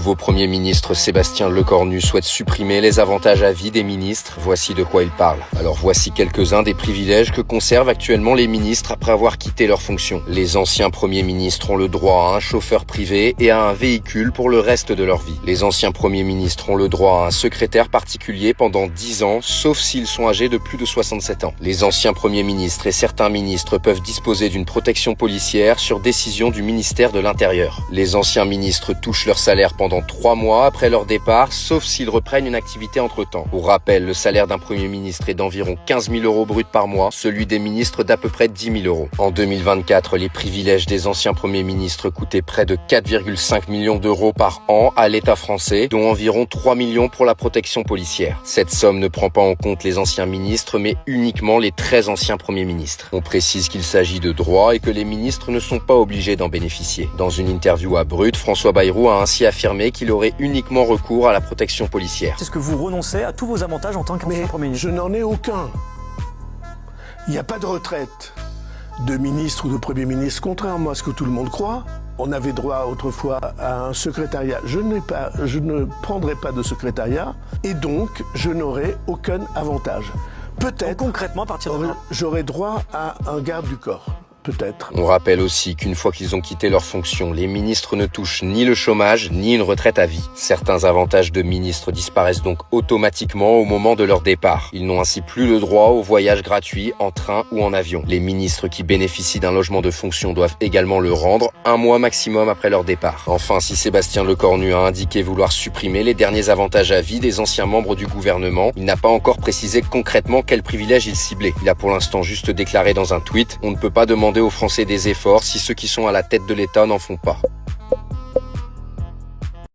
nouveau Premier ministre Sébastien Lecornu souhaite supprimer les avantages à vie des ministres. Voici de quoi il parle. Alors voici quelques-uns des privilèges que conservent actuellement les ministres après avoir quitté leurs fonctions. Les anciens premiers ministres ont le droit à un chauffeur privé et à un véhicule pour le reste de leur vie. Les anciens premiers ministres ont le droit à un secrétaire particulier pendant 10 ans, sauf s'ils sont âgés de plus de 67 ans. Les anciens premiers ministres et certains ministres peuvent disposer d'une protection policière sur décision du ministère de l'Intérieur. Les anciens ministres touchent leur salaire pendant 3 mois après leur départ, sauf s'ils reprennent une activité entre-temps. Pour rappel, le salaire d'un premier ministre est d'environ 15 000 € brut par mois, celui des ministres d'à peu près 10 000 €. En 2024, les privilèges des anciens premiers ministres coûtaient près de 4,5 millions d'euros par an à l'État français, dont environ 3 millions pour la protection policière. Cette somme ne prend pas en compte les anciens ministres, mais uniquement les très anciens premiers ministres. On précise qu'il s'agit de droits et que les ministres ne sont pas obligés d'en bénéficier. Dans une interview à Brut, François Bayrou a ainsi affirmé qu'il aurait uniquement recours à la protection policière. Est-ce que vous renoncez à tous vos avantages en tant qu'ancien Premier ministre? Je n'en ai aucun. Il n'y a pas de retraite de ministre ou de Premier ministre, contrairement à ce que tout le monde croit. On avait droit autrefois à un secrétariat. Je ne prendrai pas de secrétariat et donc je n'aurai aucun avantage. Peut-être, concrètement, à partir de là, j'aurai droit à un garde du corps. Peut-être. On rappelle aussi qu'une fois qu'ils ont quitté leurs fonctions, les ministres ne touchent ni le chômage, ni une retraite à vie. Certains avantages de ministres disparaissent donc automatiquement au moment de leur départ. Ils n'ont ainsi plus le droit au voyage gratuit en train ou en avion. Les ministres qui bénéficient d'un logement de fonction doivent également le rendre 1 mois maximum après leur départ. Enfin, si Sébastien Lecornu a indiqué vouloir supprimer les derniers avantages à vie des anciens membres du gouvernement, il n'a pas encore précisé concrètement quels privilèges il ciblait. Il a pour l'instant juste déclaré dans un tweet « On ne peut pas demander aux Français des efforts si ceux qui sont à la tête de l'État n'en font pas ».